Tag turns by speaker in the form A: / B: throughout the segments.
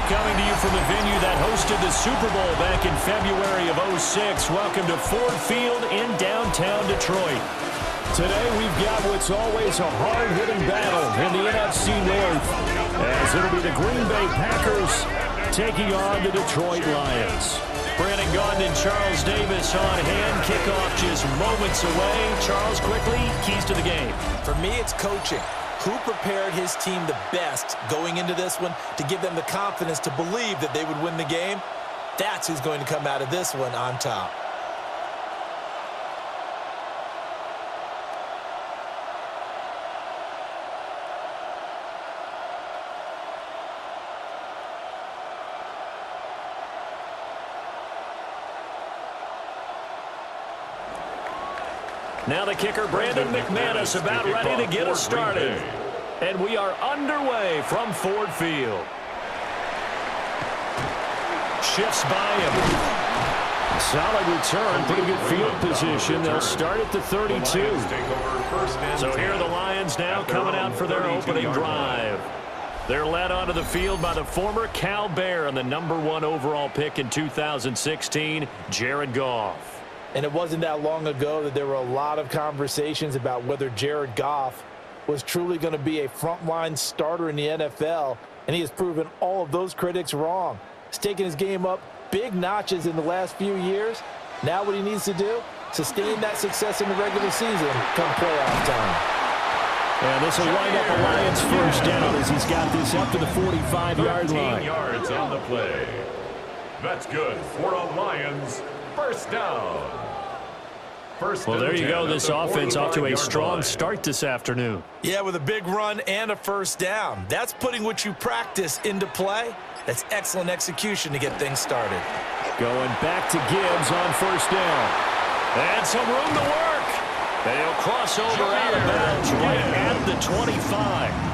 A: coming to you from the venue that hosted the Super Bowl back in February of '06. Welcome to Ford Field in downtown Detroit. Today we've got what's always a hard-hitting battle in the NFC North, as it'll be the Green Bay Packers taking on the Detroit Lions. Brandon Gaudin and Charles Davis on hand. Kickoff just moments away. Charles, quickly, keys to the game.
B: For me, it's coaching. Who prepared his team the best going into this one to give them the confidence to believe that they would win the game? That's who's going to come out of this one on top.
A: Now the kicker, Brandon McManus, about ready to get us started. And we are underway from Ford Field. Shifts by him. Solid return, pretty good field position. They'll start at the 32. So here are the Lions now coming out for their opening drive. They're led onto the field by the former Cal Bear and the #1 overall pick in 2016, Jared Goff.
B: And it wasn't that long ago that there were a lot of conversations about whether Jared Goff was truly going to be a frontline starter in the NFL, and he has proven all of those critics wrong. He's taken his game up big notches in the last few years. Now what he needs to do, sustain that success in the regular season come playoff time.
A: And this will wind up a Lions first down as he's got this up to the 45-yard line.
C: 13 yards on the play. That's good for a Lions first down.
A: Well, there you go. This offense off to a strong start this afternoon.
B: Yeah, with a big run and a first down. That's putting what you practice into play. That's excellent execution to get things started.
A: Going back to Gibbs on first down. And some room to work. They'll cross over out of bounds right at the 25.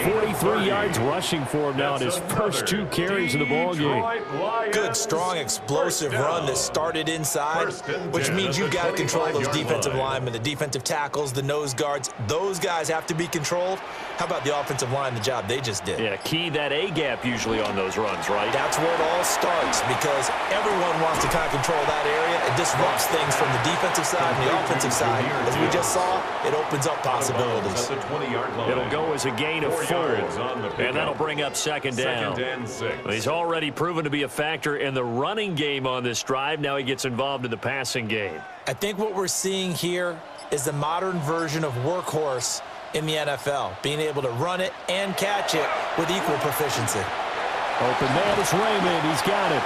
A: 43 yards rushing for him now in his first 2 carries of the ballgame.
B: Good, strong, explosive run that started inside, which means you've got to control those defensive linemen, the defensive tackles, the nose guards. Those guys have to be controlled. How about the offensive line, the job they just did?
A: Yeah, key that A-gap usually on those runs, right?
B: That's where it all starts, because everyone wants to kind of control that area. It disrupts things from the defensive side and the offensive side. As we just saw, it opens up possibilities.
A: It'll go as a gain of 4, and that'll bring up second down. He's already proven to be a factor in the running game on this drive. Now he gets involved in the passing game.
B: I think what we're seeing here is the modern version of workhorse in the NFL, being able to run it and catch it with equal proficiency.
A: Open man, it's Raymond. He's got it.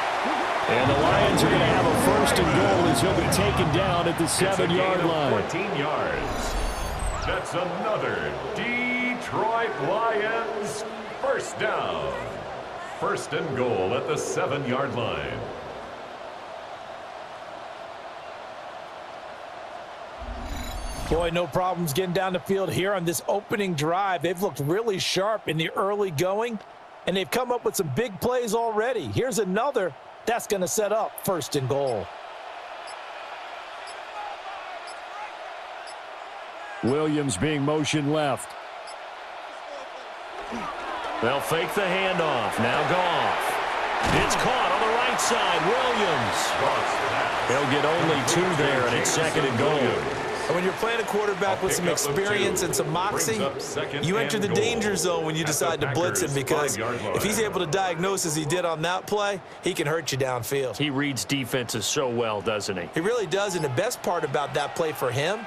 A: And the Lions are going to have a first and goal as he'll be taken down at the 7-yard line.
C: 14 yards. That's another Detroit Lions first down. First and goal at the 7-yard line.
B: Boy, no problems getting down the field here on this opening drive. They've looked really sharp in the early going, and they've come up with some big plays already. Here's another that's going to set up first and goal.
A: Williams being motioned left. They'll fake the handoff. Now Goff. It's caught on the right side. Williams. They'll get only 2 there, and it's second and goal.
B: And when you're playing a quarterback with some experience and some moxie, you enter the danger zone when you decide to blitz him, because if he's able to diagnose as he did on that play, he can hurt you downfield.
A: He reads defenses so well, doesn't he?
B: He really does, and the best part about that play for him,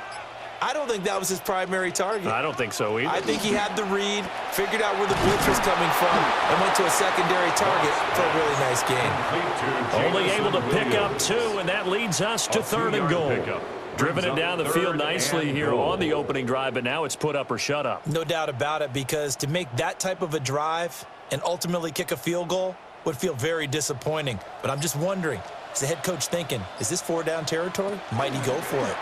B: I don't think that was his primary target.
A: I don't think so either.
B: I think he had the read, figured out where the blitz was coming from, and went to a secondary target for a really nice game.
A: Only able to pick up 2, and that leads us to third and goal. Driven it down the field nicely here on the opening drive, but now it's put up or shut up.
B: No doubt about it, because to make that type of a drive and ultimately kick a field goal would feel very disappointing. But I'm just wondering, is the head coach thinking, is this 4-down territory? Might he go for it?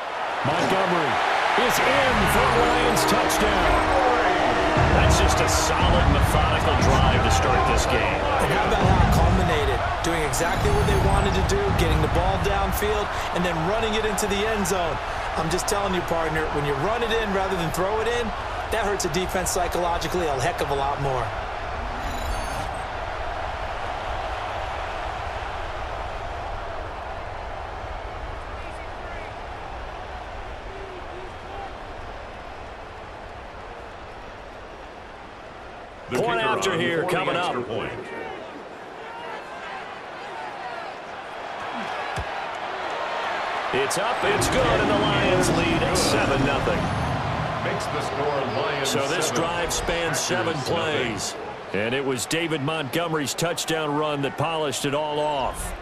A: Montgomery is in for a Lions touchdown. That's just a solid, methodical drive to start this game.
B: And how about how it culminated? Doing exactly what they wanted to do, getting the ball downfield, and then running it into the end zone. I'm just telling you, partner, when you run it in rather than throw it in, that hurts a defense psychologically a heck of a lot more.
C: The
A: Point
C: kicker
A: after
C: on
A: here
C: for the
A: coming up.
C: extra point.
A: It's up, it's good, and the Lions lead at 7-0.
C: Makes the score Lions
A: So this
C: 7,
A: drive spans 7
C: Packers
A: plays. And it was David Montgomery's touchdown run that polished it all off.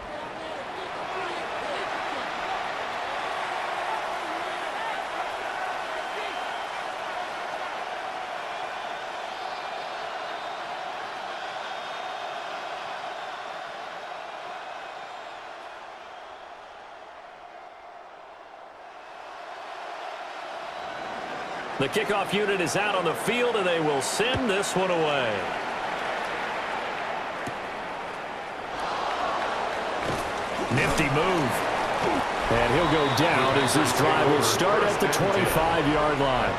A: The kickoff unit is out on the field, and they will send this one away. Nifty move. And he'll go down as this drive will start at the 25-yard line.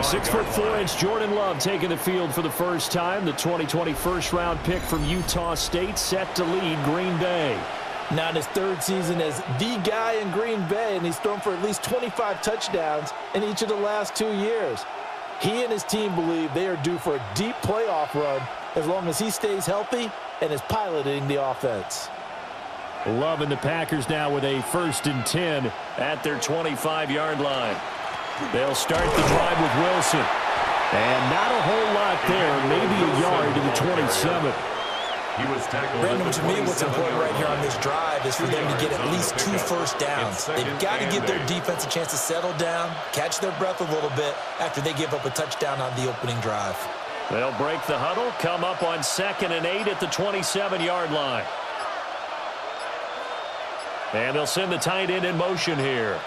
A: 6'4" Jordan Love taking the field for the first time. The 2020 first-round pick from Utah State set to lead Green Bay.
B: Now in his third season as the guy in Green Bay, and he's thrown for at least 25 touchdowns in each of the last 2 years. He and his team believe they are due for a deep playoff run as long as he stays healthy and is piloting the offense.
A: Love and the Packers now with a 1st and 10 at their 25-yard line. They'll start the drive with Wilson. And not a whole lot there, maybe a yard to the 27.
B: Brandon, to me, what's important right here on this drive is for them to get at least 2 first downs. They've got to give their defense a chance to settle down, catch their breath a little bit after they give up a touchdown on the opening drive.
A: They'll break the huddle, come up on 2nd and 8 at the 27-yard line. And they'll send the tight end in motion here.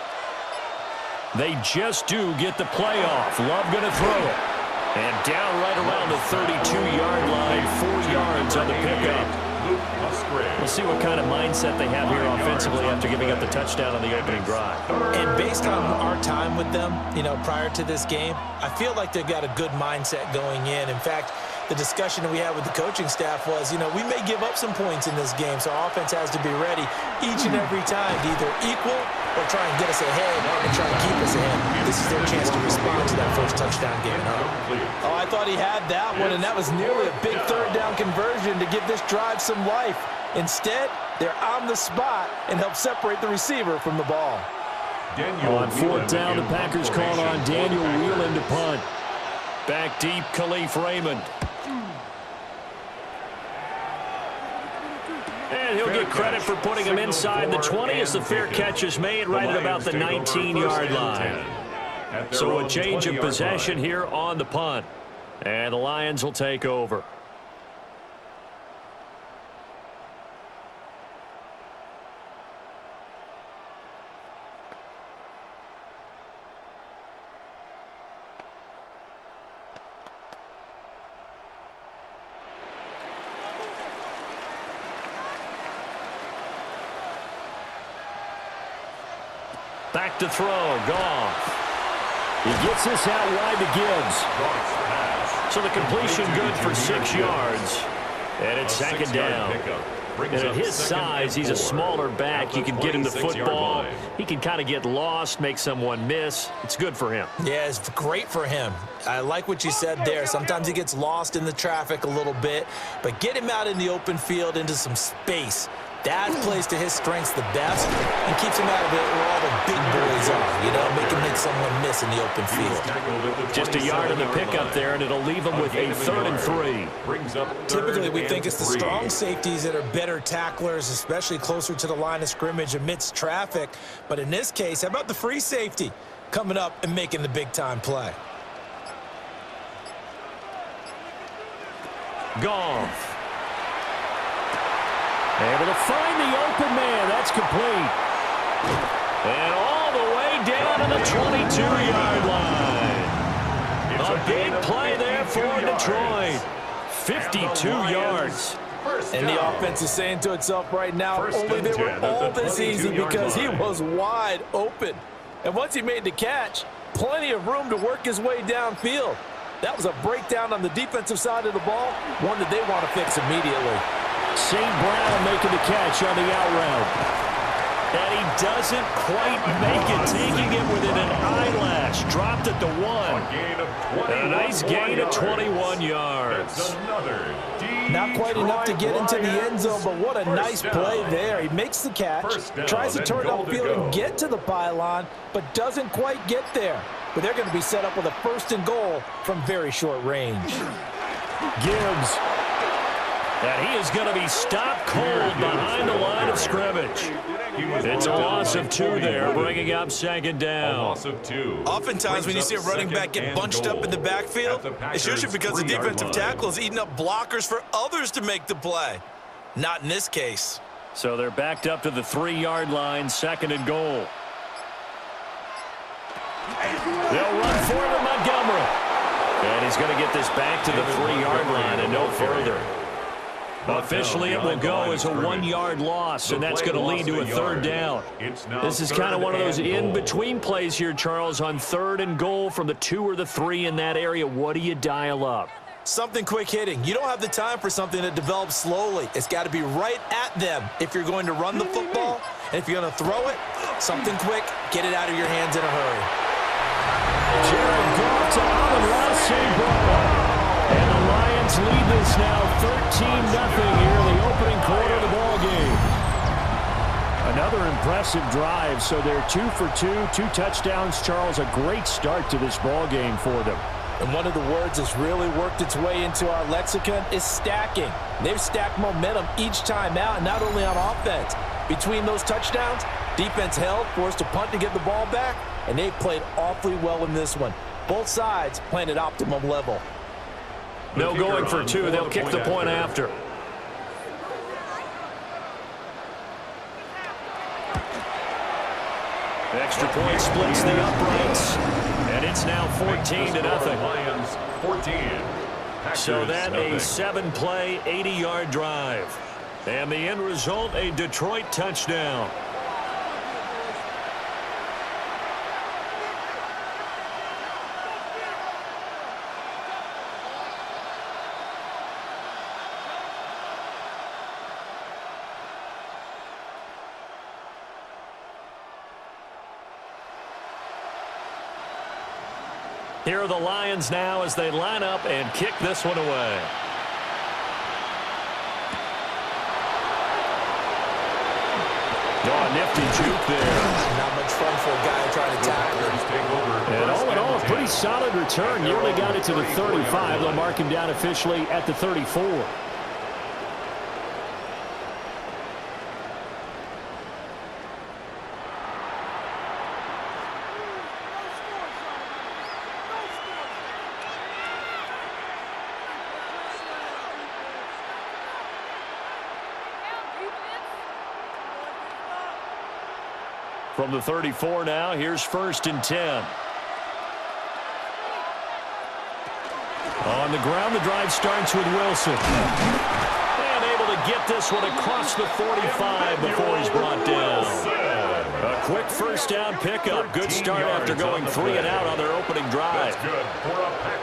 A: They just do get the play off. Love going to throw it. And down right around the 32-yard line, 4 yards on the pickup. We'll see what kind of mindset they have here offensively after giving up the touchdown on the opening drive.
B: And based on our time with them, prior to this game, I feel like they've got a good mindset going in. In fact, the discussion that we had with the coaching staff was, we may give up some points in this game, so our offense has to be ready each and every time to either equal or try and get us ahead and try to keep us ahead. This is their chance to respond to that first touchdown giving up. Oh, I thought he had that one, and that was nearly a big third down conversion to give this drive some life. Instead, they're on the spot and help separate the receiver from the ball.
A: On 4th down, the Packers called on Daniel Whelan to punt. Back deep, Khalif Raymond. And he'll get credit for putting him inside the 20 as the fair catch is made right at about the 19-yard line. So a change of possession here on the punt. And the Lions will take over. Back to throw, Goff. He gets this out wide to Gibbs. So the completion good for 6 yards. And it's 2nd down. And at his size, he's a smaller back. You can get him the football. He can kind of get lost, make someone miss. It's good for him.
B: Yeah, it's great for him. I like what you said there. Sometimes he gets lost in the traffic a little bit. But get him out in the open field into some space. That plays to his strengths the best and keeps him out of it where all the big boys are, make him make someone miss in the open field.
A: Just a yard in the pickup there, and it'll leave him with a 3rd and 3.
B: Typically, we think it's the strong safeties that are better tacklers, especially closer to the line of scrimmage amidst traffic. But in this case, how about the free safety coming up and making the big-time play?
A: Goff. Able to find the open man. That's complete. And all the way down to the 22-yard line. A big play there for Detroit. 52 yards.
B: And the offense is saying to itself right now, only they were all this easy because he was wide open. And once he made the catch, plenty of room to work his way downfield. That was a breakdown on the defensive side of the ball, one that they want to fix immediately.
A: St. Brown making the catch on the out route. And he doesn't quite make it, taking it within an eyelash. Dropped at the 1. And a nice gain of 21 yards.
B: Not quite enough to get into the end zone, but what a nice play there. He makes the catch, tries to turn upfield and get to the pylon, but doesn't quite get there. But they're going to be set up with a 1st and goal from very short range.
A: Gibbs. And he is going to be stopped cold behind the line of scrimmage. It's a loss of 2 there, bringing up 2nd down.
C: A loss of 2.
D: Oftentimes when you see a running back get bunched up in the backfield, it's usually because the defensive tackle is eating up blockers for others to make the play. Not in this case.
A: So they're backed up to the 3-yard line, 2nd and goal. They'll run for it to Montgomery. And he's going to get this back to the 3-yard line and no further. Officially, it will go as a 1-yard loss, and that's going to lead to a 3rd down. This is kind of one of those in-between plays here, Charles, on 3rd and goal from the 2 or the 3 in that area. What do you dial up?
D: Something quick hitting. You don't have the time for something that develops slowly. It's got to be right at them if you're going to run the football. And if you're going to throw it, something quick, get it out of your hands in a hurry.
A: Jared Goff to Amon-Ra St. Brown. And the Lions lead this now 13-0 here in the opening quarter of the ball game. Another impressive drive, so they're 2 for 2, 2 touchdowns. Charles, a great start to this ball game for them.
B: And one of the words that's really worked its way into our lexicon is stacking. They've stacked momentum each time out, not only on offense. Between those touchdowns, defense held, forced to punt to get the ball back, and they played awfully well in this one. Both sides playing at optimum level.
A: No going for 2. They'll kick the point after. Extra point splits the uprights. And it's now 14-0.
C: Lions 14.
A: So that a 7-play, 80-yard drive. And the end result, a Detroit touchdown. Here are the Lions now as they line up and kick this one away. Oh, nifty juke there.
D: Not much fun for a guy trying to tackle him.
A: And all in all, a pretty solid return. Nearly got it to the 35. They'll mark him down officially at the 34. From the 34 now, here's 1st and 10. On the ground, the drive starts with Wilson. And able to get this one across the 45 before he's brought down. A quick 1st down pickup. Good start after going 3 and out on their opening drive.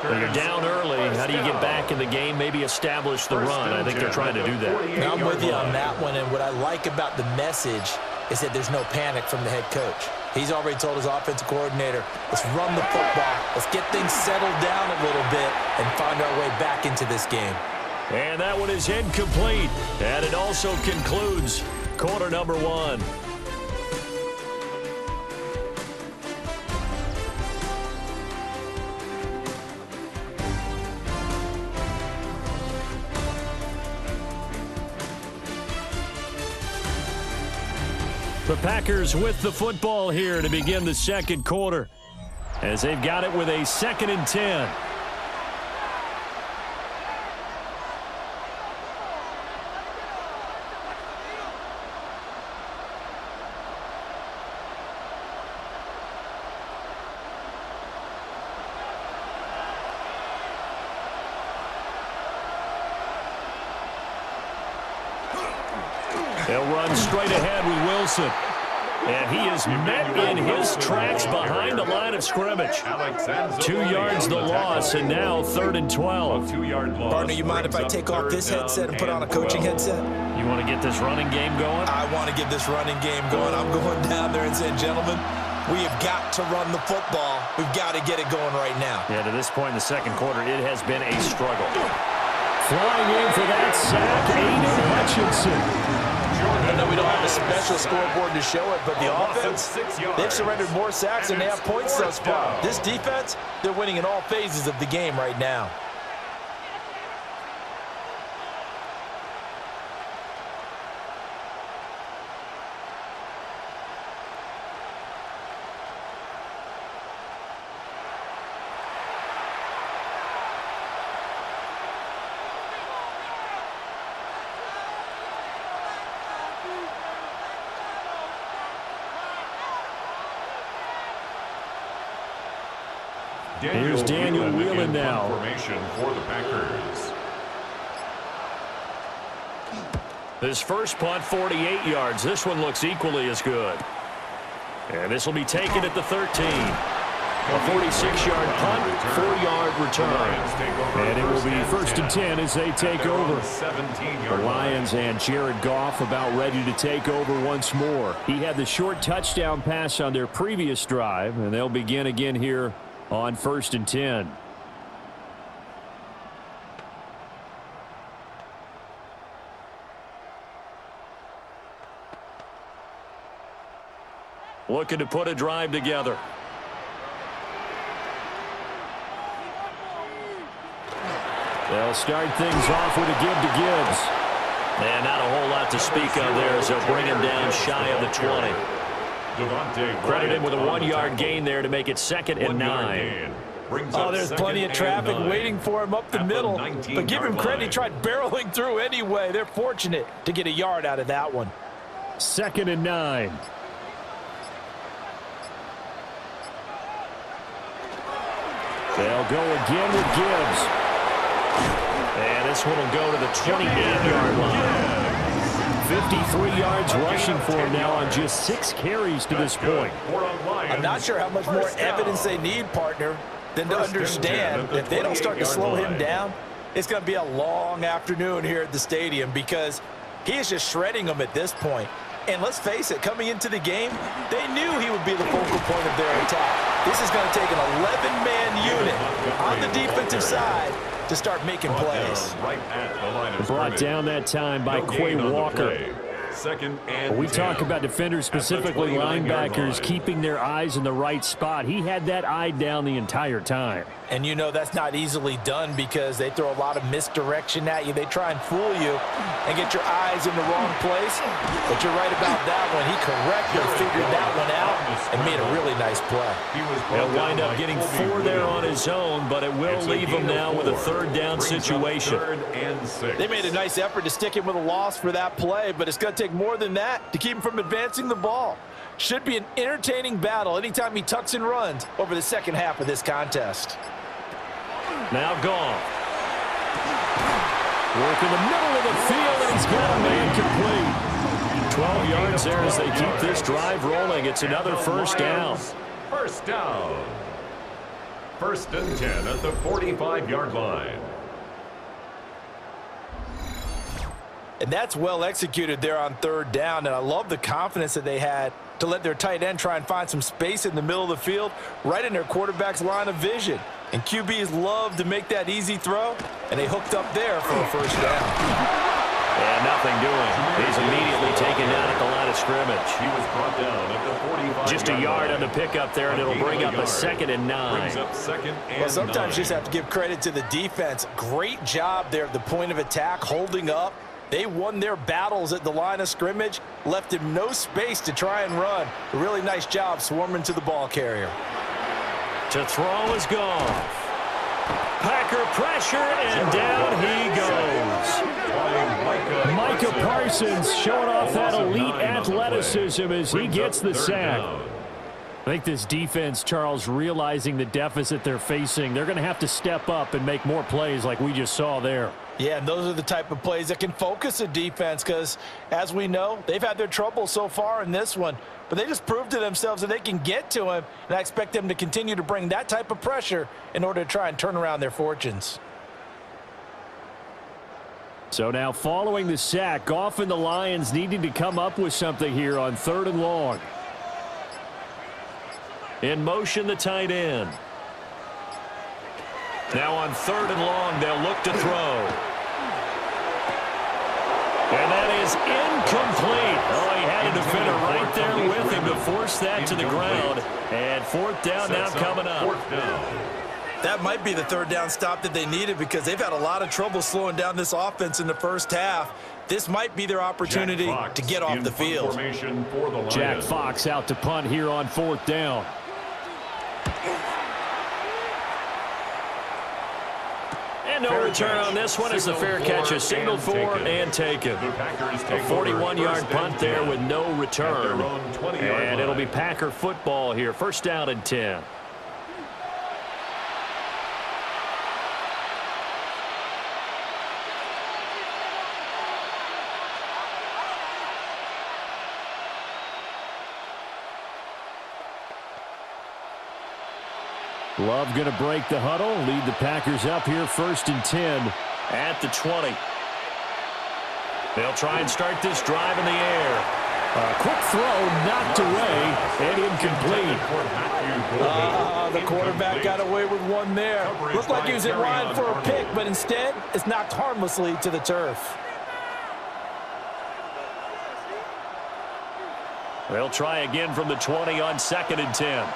A: When you're down early, how do you get back in the game, maybe establish the run? I think they're trying to do that.
D: Now I'm with you on that one, and what I like about the message is that there's no panic from the head coach. He's already told his offensive coordinator, let's run the football, let's get things settled down a little bit and find our way back into this game.
A: And that one is incomplete. And it also concludes quarter number 1. The Packers with the football here to begin the 2nd quarter as they've got it with a 2nd and 10. They'll run straight ahead with Wilson. And he is met in his tracks behind the line of scrimmage. 2 yards the loss, and now 3rd and 12.
C: 2-yard loss.
D: Partner, you mind if I take off this headset and put on a coaching headset?
A: You want to get this running game going?
D: I want to get this running game going. I'm going down there and saying, gentlemen, we have got to run the football. We've got to get it going right now.
A: Yeah, to this point in the second quarter, it has been a struggle. Flying in for that sack, Aiden Hutchinson.
B: I know we don't have a special scoreboard to show it, but the offense, they've surrendered more sacks than they have points thus far. This defense, they're winning in all phases of the game right now.
A: Here's Daniel Whelan now.
C: Formation for the Packers.
A: This first punt, 48 yards. This one looks equally as good. And this will be taken at the 13. A 46-yard punt, 4-yard return. And it will be 1st and 10 as they take over. The Lions and Jared Goff about ready to take over once more. He had the short touchdown pass on their previous drive, and they'll begin again here on 1st and 10. Looking to put a drive together. They'll start things off with a give to Gibbs. And not a whole lot to speak of there as they'll bring him down shy of the 20. Credit him with a 1-yard gain there to make it 2nd and 9.
B: Oh, there's plenty of traffic waiting for him up the middle. But give him credit, he tried barreling through anyway. They're fortunate to get a yard out of that one.
A: 2nd and 9. They'll go again with Gibbs. And this one will go to the 28-yard line. 53 yards rushing for him now on just 6 carries to this point.
B: I'm not sure how much more evidence they need, partner, than to understand that if they don't start to slow him down, it's going to be a long afternoon here at the stadium because he is just shredding them at this point. And let's face it, coming into the game, they knew he would be the focal point of their attack. This is going to take an 11-man unit on the defensive side to start making plays.
A: Brought down that time by Quay Walker. We talk about defenders, specifically linebackers, keeping their eyes in the right spot. He had that eye down the entire time.
B: And you know that's not easily done because they throw a lot of misdirection at you. They try and fool you and get your eyes in the wrong place. But you're right about that one. He correctly figured that one out and made a really nice play.
A: He'll wind up getting 4 there on his own, but it will leave him now with a 3rd down situation.
B: They made a nice effort to stick him with a loss for that play, but it's going to take more than that to keep him from advancing the ball. Should be an entertaining battle anytime he tucks and runs over the second half of this contest.
A: Now Goff. Work in the middle of the field, and he's got a man complete. 12 yards there as they keep this drive rolling. It's another 1st down.
C: 1st down. 1st and 10 at the 45-yard line.
B: And that's well executed there on 3rd down, and I love the confidence that they had to let their tight end try and find some space in the middle of the field, right in their quarterback's line of vision. And QBs love to make that easy throw, and they hooked up there for a 1st down.
A: And nothing doing. He's immediately taken down at the line of scrimmage.
C: He was brought down at the 45.
A: Just a yard on the pickup there, and it'll bring up a 2nd and 9.
B: Well, sometimes you just have to give credit to the defense. Great job there at the point of attack, holding up. They won their battles at the line of scrimmage, left him no space to try and run. A really nice job swarming to the ball carrier.
A: To throw is Goff. Packer pressure, and down he goes. Micah Parsons showing off that elite athleticism as he gets the sack. I think this defense, Charles, realizing the deficit they're facing, they're going to have to step up and make more plays like we just saw there.
B: Yeah, and those are the type of plays that can focus a defense because, as we know, they've had their trouble so far in this one. But they just proved to themselves that they can get to him, and I expect them to continue to bring that type of pressure in order to try and turn around their fortunes.
A: So now following the sack, Goff and the Lions needing to come up with something here on 3rd and long. In motion, the tight end. Now on 3rd and long, they'll look to throw. And that is incomplete. Oh, he had a defender right there with him to force that to the ground. And 4th down now coming up.
D: That might be the 3rd down stop that they needed because they've had a lot of trouble slowing down this offense in the first half. This might be their opportunity to get off the field.
A: Jack Fox out to punt here on 4th down. And no return on this one as the fair catch is signaled for and taken. A 41-yard punt there with no return. And it'll be Packer football here. 1st down and 10. Love going to break the huddle, lead the Packers up here 1st and 10 at the 20. They'll try and start this drive in the air. A quick throw knocked away and incomplete.
B: The quarterback got away with one there. Looked like he was in line for a pick, but instead it's knocked harmlessly to the turf.
A: They'll try again from the 20 on 2nd and 10.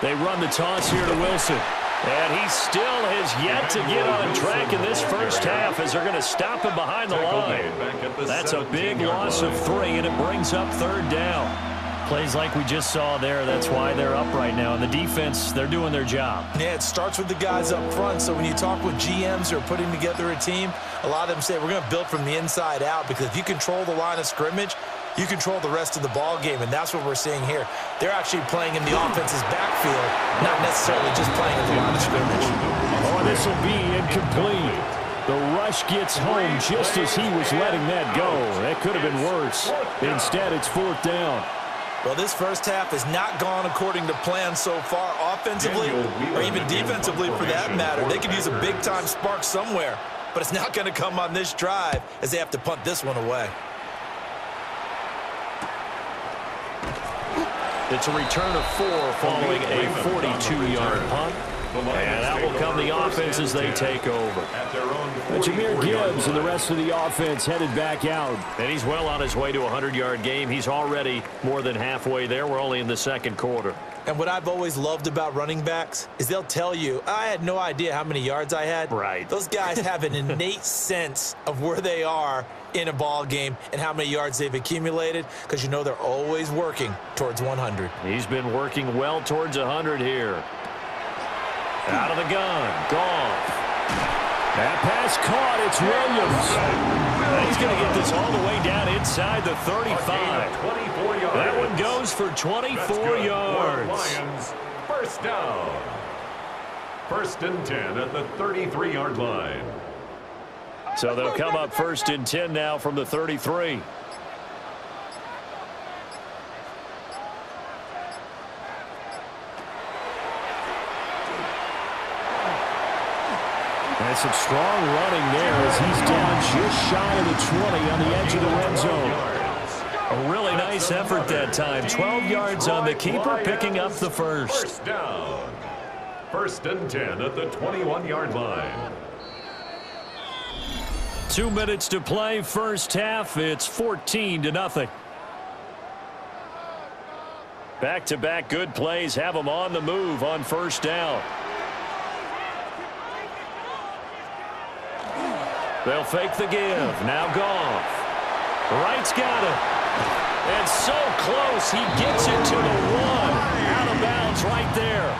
A: They run the toss here to Wilson. And he still has yet to get on track in this first half as they're going to stop him behind the line. That's a big loss of 3, and it brings up 3rd down. Plays like we just saw there, that's why they're up right now. And the defense, they're doing their job.
D: Yeah, it starts with the guys up front. So when you talk with GMs who are putting together a team, a lot of them say we're going to build from the inside out because if you control the line of scrimmage, you control the rest of the ball game, and that's what we're seeing here. They're actually playing in the offense's backfield, not necessarily just playing at the line of scrimmage.
A: Oh, this will be incomplete. The rush gets home just as he was letting that go. That could have been worse. Instead, it's 4th down.
D: Well, this first half has not gone according to plan so far, offensively or even defensively for that matter. They could use a big-time spark somewhere, but it's not going to come on this drive as they have to punt this one away.
A: It's a return of 4 following a 42-yard punt. And that will come the offense as they take over. Jahmyr Gibbs and the rest of the offense headed back out. And he's well on his way to a 100-yard game. He's already more than halfway there. We're only in the 2nd quarter.
D: And what I've always loved about running backs is they'll tell you, I had no idea how many yards I had.
A: Right.
D: Those guys have an innate sense of where they are in a ball game and how many yards they've accumulated because you know they're always working towards 100.
A: He's been working well towards 100 here. Out of the gun, Goff. That pass caught, it's Williams. He's going to get this all the way down inside the 35. That one goes for 24 yards.
C: Lions, 1st down. 1st and 10 at the 33-yard line.
A: So they'll come up 1st and 10 now from the 33. And some strong running there as he's down just shy of the 20 on the edge of the red zone. A really nice effort that time. 12 yards on the keeper, picking up the first.
C: 1st down. 1st and 10 at the 21-yard line.
A: 2 minutes to play, first half. It's 14-0. Back-to-back good plays have them on the move on 1st down. They'll fake the give. Now Goff. Wright's got it. And so close, he gets it to the 1. Out of bounds right there.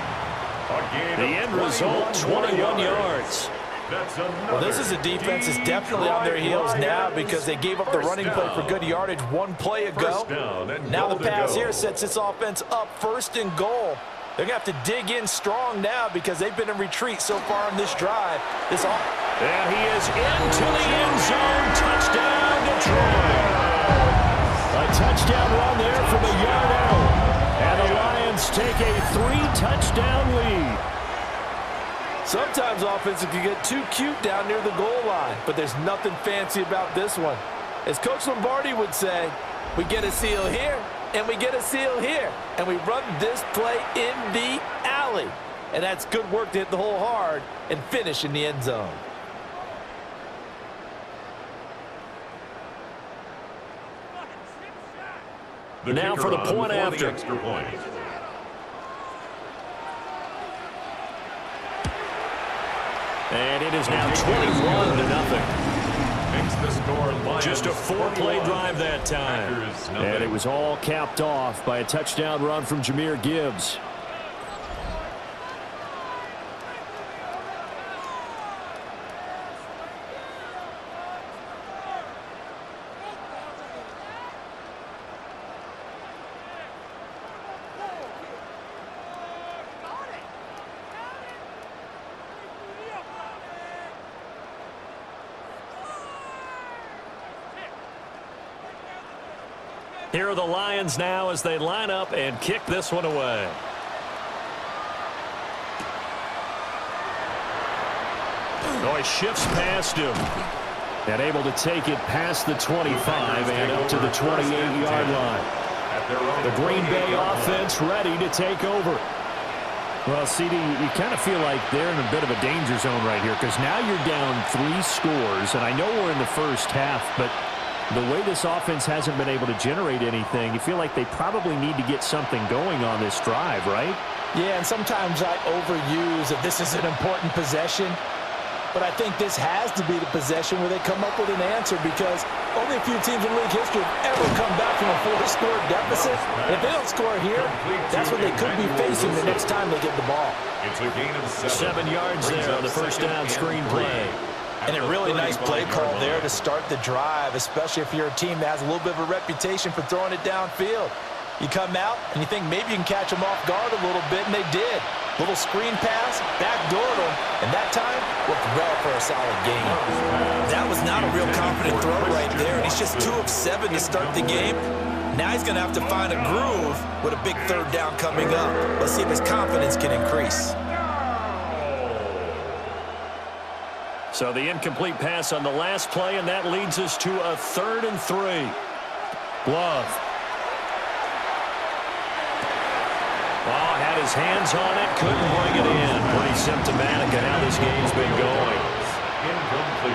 A: The end result, 21 yards.
B: Well, this is a defense that's definitely on their heels now because they gave up the running play for good yardage 1 play ago. Now the pass here sets this offense up 1st and goal. They're going to have to dig in strong now because they've been in retreat so far on this drive.
A: And he is into the end zone. Touchdown, Detroit. A touchdown run there from a yard out. And the Lions take a 3-touchdown lead.
B: Sometimes offenses can get too cute down near the goal line, but there's nothing fancy about this one. As Coach Lombardi would say, we get a seal here, and we get a seal here, and we run this play in the alley. And that's good work to hit the hole hard and finish in the end zone.
A: Now for the point after.
C: The extra point.
A: And it is now 21-0.
C: Makes the score Lions.
A: Just a 4-play drive that time. And it was all capped off by a touchdown run from Jahmyr Gibbs. Here are the Lions now as they line up and kick this one away. Oh, he shifts past him. And able to take it past the 25 and up to the 28-yard line. The Green Bay offense ready to take over. Well, CD, you kind of feel like they're in a bit of a danger zone right here because now you're down 3 scores. And I know we're in the first half, but the way this offense hasn't been able to generate anything, you feel like they probably need to get something going on this drive, right?
D: Yeah, and sometimes I overuse that this is an important possession, but I think this has to be the possession where they come up with an answer because only a few teams in league history have ever come back from a 4-score deficit. And if they don't score here, that's what they could be facing the next time they get the ball.
C: It's a gain of
A: 7 yards there on the first down screen play.
D: And a really nice play call there to start the drive, especially if you're a team that has a little bit of a reputation for throwing it downfield. You come out and you think maybe you can catch them off guard a little bit, and they did. Little screen pass, backdoored them, and that time worked well for a solid gain. That was not a real confident throw right there, and he's just 2 of 7 to start the game. Now he's going to have to find a groove with a big third down coming up. Let's see if his confidence can increase.
A: So the incomplete pass on the last play, and that leads us to a 3rd and 3. Love. Oh, had his hands on it, couldn't bring it in. Pretty symptomatic of how this game's been going.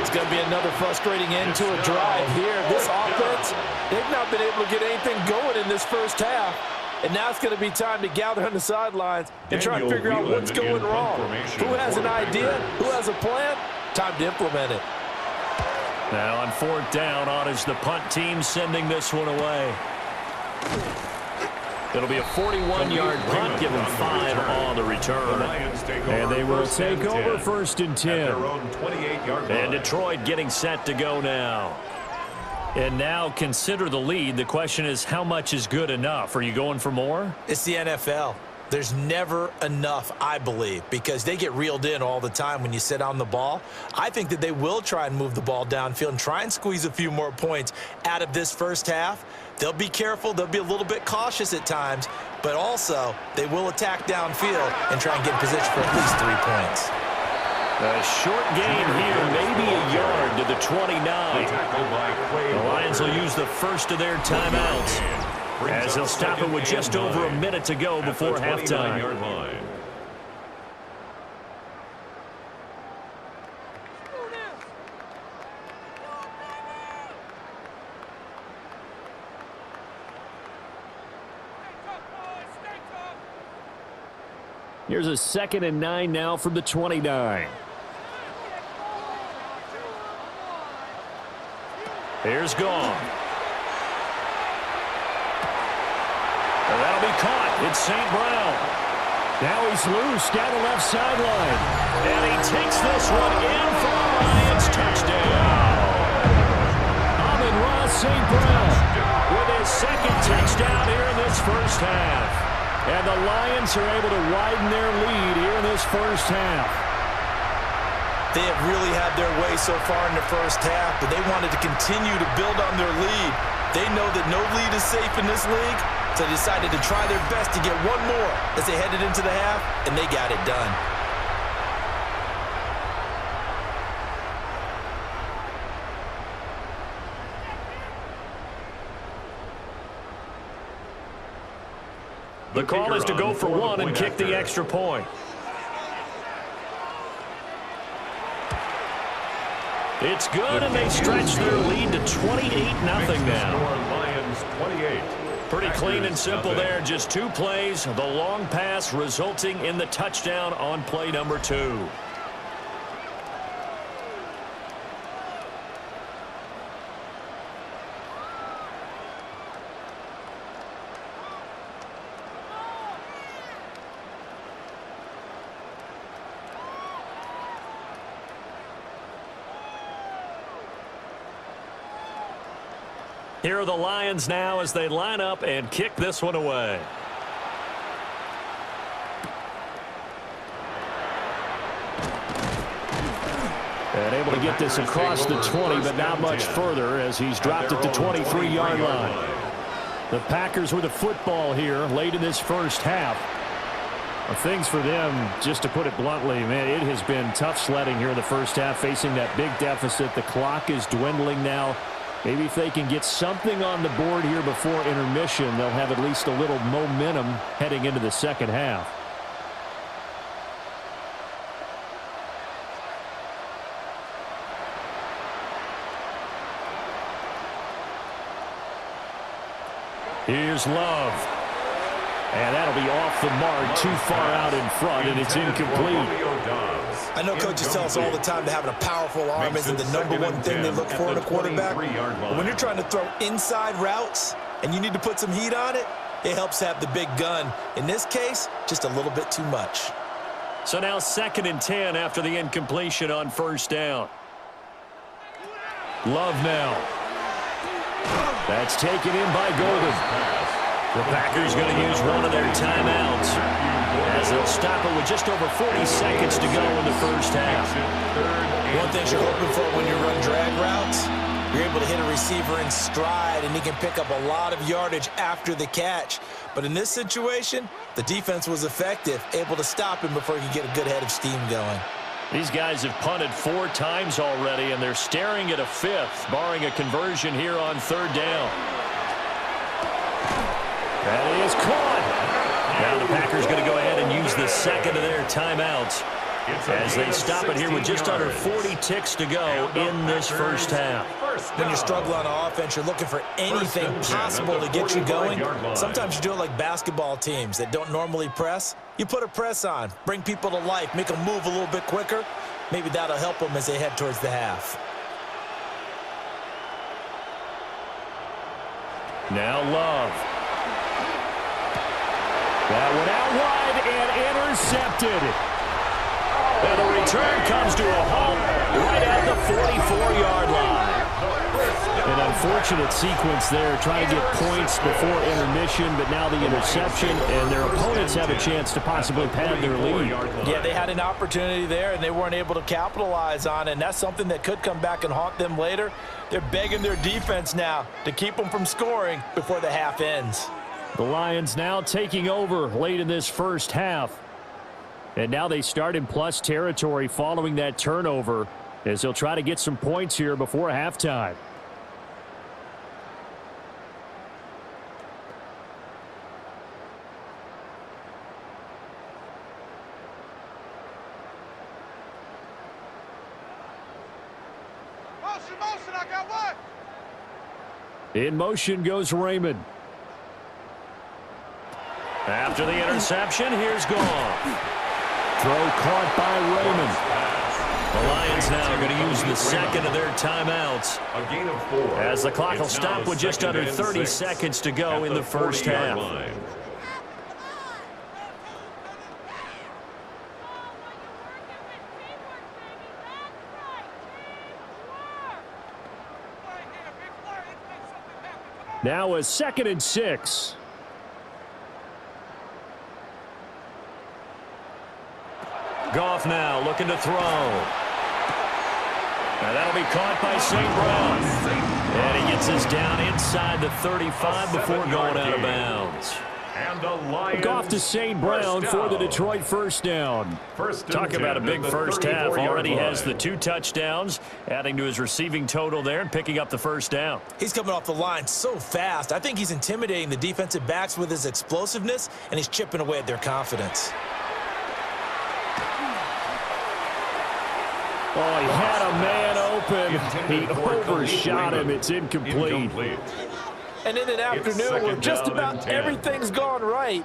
B: It's going to be another frustrating end to a drive here. This offense, they've not been able to get anything going in this first half. And now it's going to be time to gather on the sidelines and try to figure out what's going wrong. Who has an idea? Who has a plan? Time to implement it.
A: Now on 4th down, on is the punt team sending this one away. It'll be a 41-yard punt, give them 5 on the return. And they will take over 1st and 10. And Detroit getting set to go now. And now consider the lead. The question is, how much is good enough? Are you going for more?
D: It's the NFL. There's never enough, I believe, because they get reeled in all the time when you sit on the ball. I think that they will try and move the ball downfield and try and squeeze a few more points out of this first half. They'll be careful. They'll be a little bit cautious at times, but also they will attack downfield and try and get in position for at least 3 points.
A: A short gain here, maybe a yard to the 29. The Lions will use the first of their timeouts, as they'll stop it with just over a minute to go before halftime. Here's a 2nd and 9 now from the 29. Here's Gone. And that'll be caught. It's St. Brown. Now he's loose down the left sideline. And he takes this one in for a Lions touchdown. Amon-Ra St. Brown with his 2nd touchdown here in this first half. And the Lions are able to widen their lead here in this first half.
D: They have really had their way so far in the first half, but they wanted to continue to build on their lead. They know that no lead is safe in this league, so they decided to try their best to get one more as they headed into the half, and they got it done.
A: The call is to go for one and kick the extra point. It's good, and they stretch their lead to 28-0 now.
C: Lions 28.
A: Pretty clean and simple there. Just two plays. The long pass resulting in the touchdown on play number 2. Here are the Lions now as they line up and kick this one away. And able to get this across the 20, but not much further as he's dropped it to 23-yard line. The Packers with the football here late in this first half. Things for them, just to put it bluntly, man, it has been tough sledding here in the first half, facing that big deficit. The clock is dwindling now. Maybe if they can get something on the board here before intermission, they'll have at least a little momentum heading into the second half. Here's Love. And that'll be off the mark, too far out in front, and it's incomplete.
D: I know coaches tell us all the time that having a powerful arm isn't the number one thing they look for in a quarterback. But when you're trying to throw inside routes and you need to put some heat on it, it helps have the big gun. In this case, just a little bit too much.
A: So now 2nd and 10 after the incompletion on first down. Love now. That's taken in by Golden. The Packers going to use one of their timeouts as they'll stop it with just over 40 seconds to go in the first half.
D: One thing you're hoping for when you run drag routes, you're able to hit a receiver in stride, and he can pick up a lot of yardage after the catch. But in this situation, the defense was effective, able to stop him before he could get a good head of steam going.
A: These guys have punted 4 times already, and they're staring at a 5th, barring a conversion here on 3rd down. That is caught. Now the Packers going to go ahead and use the 2nd of their timeouts as they stop it here with just under 40 ticks to go in this first half.
D: When you struggle on offense, you're looking for anything possible to get you going. Sometimes you do it like basketball teams that don't normally press. You put a press on, bring people to life, make them move a little bit quicker. Maybe that'll help them as they head towards the half.
A: Now Love. That one out wide and intercepted. And the return comes to a halt right at the 44-yard line. An unfortunate sequence there, trying to get points before intermission, but now the interception, and their opponents have a chance to possibly pad their lead.
B: Yeah, they had an opportunity there, and they weren't able to capitalize on it, and that's something that could come back and haunt them later. They're begging their defense now to keep them from scoring before the half ends.
A: The Lions now taking over late in this first half. And now they start in plus territory following that turnover as they'll try to get some points here before halftime.
E: Motion, I got one.
A: In motion goes Raymond. After the interception, here's Goff. Throw caught by Raymond. The Lions now going to use the 2nd of their timeouts.
C: A gain of 4.
A: As the clock will stop with just under 30 seconds to go in the first half.
C: Line.
A: Now a 2nd and 6. Goff now looking to throw. And that'll be caught by St. Brown. And he gets this down inside the 35 before going out of bounds. Goff to St. Brown for the Detroit first down. Talk about a big first half. Already has the 2 touchdowns, adding to his receiving total there and picking up the first down.
D: He's coming off the line so fast. I think he's intimidating the defensive backs with his explosiveness, and he's chipping away at their confidence.
A: Oh, he had a man open. He overshot him. It's incomplete.
B: And in an afternoon where just about everything's gone right,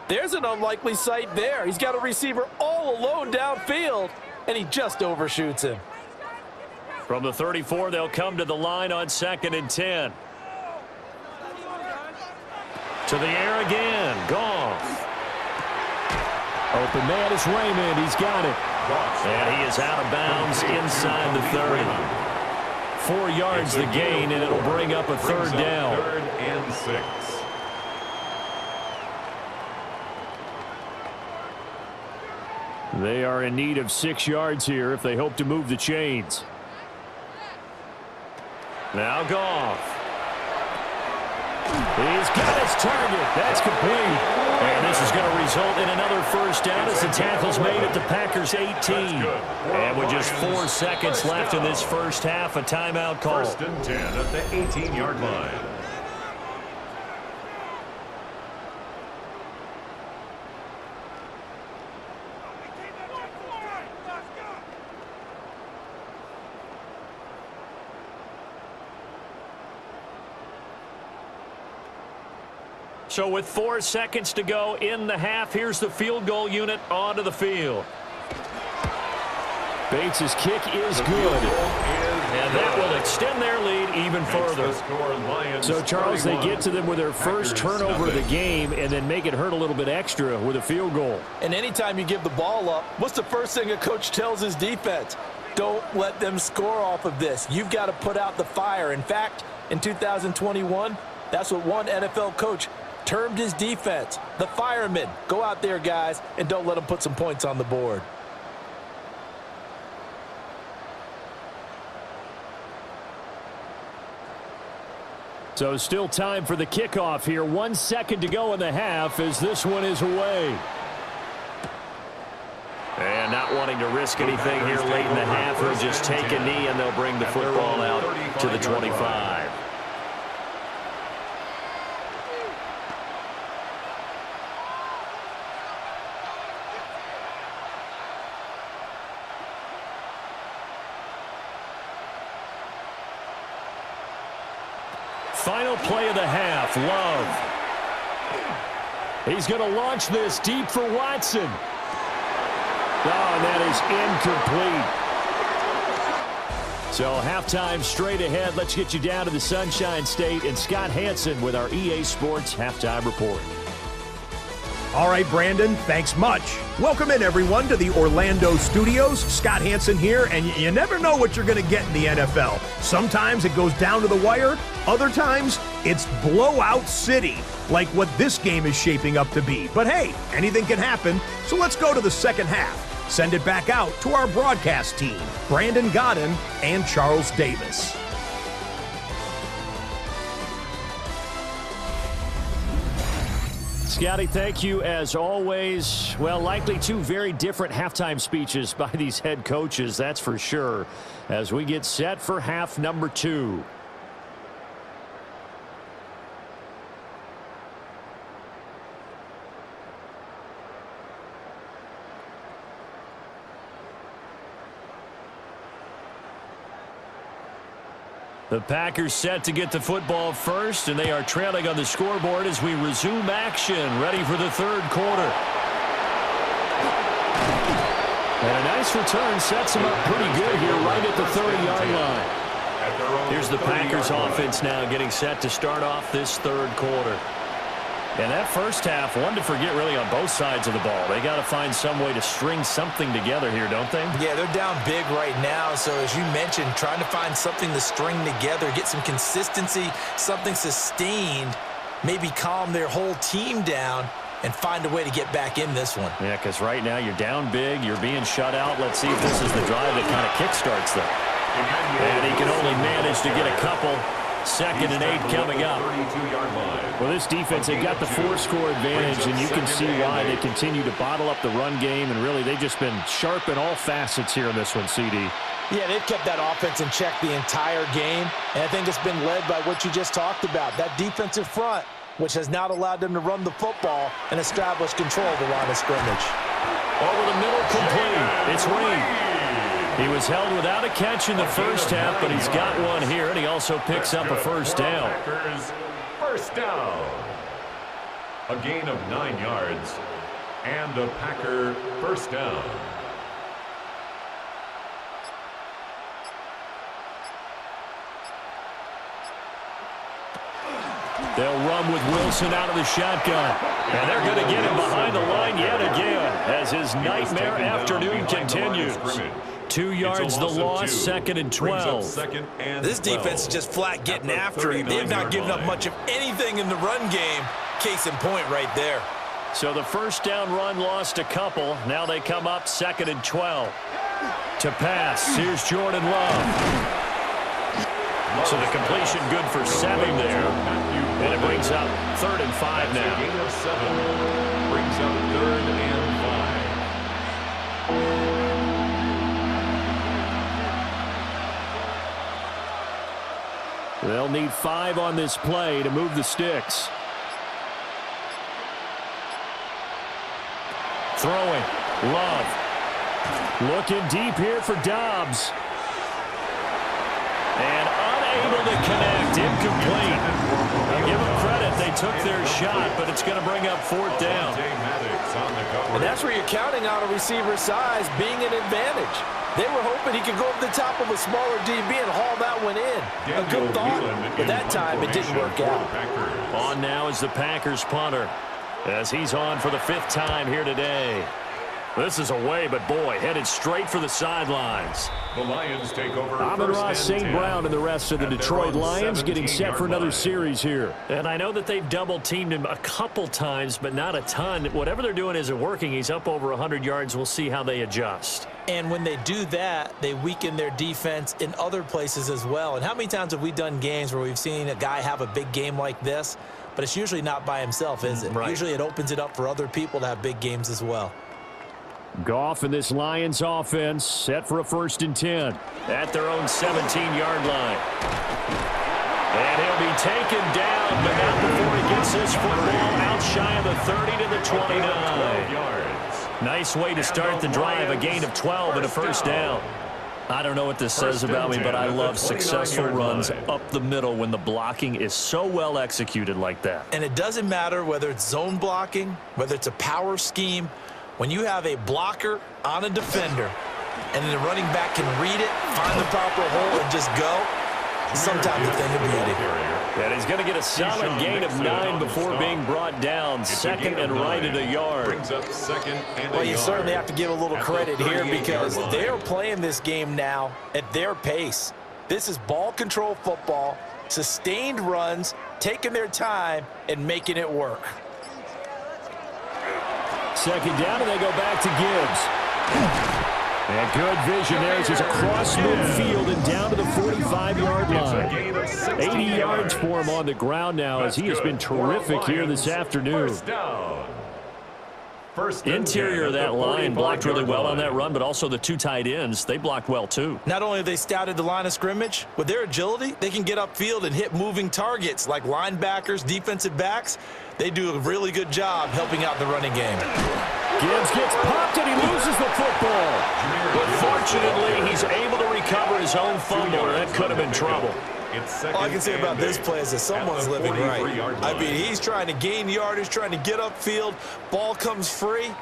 B: there's an unlikely sight there. He's got a receiver all alone downfield, and he just overshoots him.
A: From the 34, they'll come to the line on 2nd and 10. To the air again. Goff. Open man is Raymond. He's got it. And he is out of bounds inside the 30. 4 yards the gain, and it'll bring up a third down.
C: 3rd and 6.
A: They are in need of 6 yards here if they hope to move the chains. Now Goff. He's got his target. That's complete. And this is going to result in another first down as the tackle's made at the Packers' 18. And with just 4 seconds left in this first half, a timeout call.
C: 1st and 10 at the 18-yard line.
A: So with 4 seconds to go in the half, here's the field goal unit onto the field. Bates' kick is good. And that will extend their lead even further. So, Charles, they get to them with their first turnover of the game and then make it hurt a little bit extra with a field goal.
B: And anytime you give the ball up, what's the first thing a coach tells his defense? Don't let them score off of this. You've got to put out the fire. In fact, in 2021, that's what one NFL coach termed his defense, the firemen. Go out there, guys, and don't let them put some points on the board.
A: So still time for the kickoff here. 1 second to go in the half as this one is away. And not wanting to risk anything here late in the half, they'll just take a knee and they'll bring the football out to the 25. Final play of the half, Love. He's going to launch this deep for Watson. Oh, and that is incomplete. So halftime straight ahead. Let's get you down to the Sunshine State and Scott Hansen with our EA Sports Halftime Report.
E: All right, Brandon, thanks much. Welcome in, everyone, to the Orlando studios. Scott Hansen here, and you never know what you're going to get in the NFL. Sometimes it goes down to the wire. Other times, it's blowout city, like what this game is shaping up to be. But hey, anything can happen, so let's go to the second half. Send it back out to our broadcast team, Brandon Godden and Charles Davis.
A: Scotty, thank you as always. Well, likely 2 very different halftime speeches by these head coaches, that's for sure, as we get set for half number 2. The Packers set to get the football first, and they are trailing on the scoreboard as we resume action, ready for the third quarter. And a nice return sets them up pretty good here right at the 30-yard line. Here's the Packers offense now getting set to start off this third quarter. And that first half, one to forget really on both sides of the ball. They got to find some way to string something together here, don't they?
D: Yeah, they're down big right now. So as you mentioned, trying to find something to string together, get some consistency, something sustained, maybe calm their whole team down and find a way to get back in this one.
A: Yeah, because right now you're down big, you're being shut out. Let's see if this is the drive that kind of kickstarts them. And he can only manage to get a couple. 2nd and 8 coming up. Well, this defense, they've got the 4-score advantage, and you can see why they continue to bottle up the run game, and really they've just been sharp in all facets here in this one, CD.
B: Yeah, they've kept that offense in check the entire game, and I think it's been led by what you just talked about, that defensive front, which has not allowed them to run the football and establish control of the line of scrimmage.
A: Over the middle, complete. It's Reed. He was held without a catch in the first half, but he's got one here, and he also picks up a first down.
C: First down. A gain of 9 yards, and a Packer first down.
A: They'll run with Wilson out of the shotgun. And they're going to get him behind the line yet again as his nightmare afternoon continues. 2 yards the loss, 2nd and 12.
D: This defense is just flat getting after him. They've not given up much of anything in the run game. Case in point right there.
A: So the first down run lost a couple. Now they come up 2nd and 12. To pass, here's Jordan Love. So the completion good for 7 there. And it brings up 3rd and 5 now.
C: Gain of 7 brings up 3rd and 5.
A: They'll need 5 on this play to move the sticks. Throwing. Love. Looking deep here for Dobbs. And unable to connect. Incomplete. Now give them credit. They took their shot, but it's going to bring up 4th down.
B: And that's where you're counting on a receiver's size being an advantage. They were hoping he could go over the top of a smaller DB and haul that one in. A good thought, but that time it didn't work out.
A: On now is the Packers punter as he's on for the 5th time here today. This is away, but boy, headed straight for the sidelines.
C: The Lions take over.
A: Amon-Ra St. Brown and the rest of the Detroit Lions getting set for another series here. And I know that they've double-teamed him a couple times, but not a ton. Whatever they're doing isn't working. He's up over 100 yards. We'll see how they adjust.
D: And when they do that, they weaken their defense in other places as well. And how many times have we done games where we've seen a guy have a big game like this, but it's usually not by himself, is it?
A: Right.
D: Usually it opens it up for other people to have big games as well.
A: Goff and this Lions offense set for a 1st and 10 at their own 17-yard line. And he'll be taken down, but not before he gets this football out shy of the 30 to the 29. Nice way to start the drive, a gain of 12 and a first down. I don't know what this says about me, but I love successful runs up the middle when the blocking is so well executed like that.
D: And it doesn't matter whether it's zone blocking, whether it's a power scheme. When you have a blocker on a defender and the running back can read it, find the proper hole, and just go, sometimes a thing of beauty.
A: And he's going to get a solid gain of 9 before being brought down. 2nd and right at a yard.
B: Well, you certainly have to give a little credit here because they're playing this game now at their pace. This is ball control football, sustained runs, taking their time, and making it work.
A: 2nd down, and they go back to Gibbs. And good vision there as he's across midfield and down to the 45-yard line. 80 yards for him on the ground now as he has been terrific here this afternoon. Interior of that line blocked really well on that run, but also the 2 tight ends, they blocked well too.
D: Not only have they scouted the line of scrimmage, with their agility, they can get upfield and hit moving targets like linebackers, defensive backs. They do a really good job helping out the running game.
A: Gibbs gets popped and he loses the football. But fortunately, he's able to recover his own fumble, or that could have been trouble.
D: All I can say about this play is that someone's living right. I mean, he's trying to gain yardage, trying to get upfield. Ball comes free.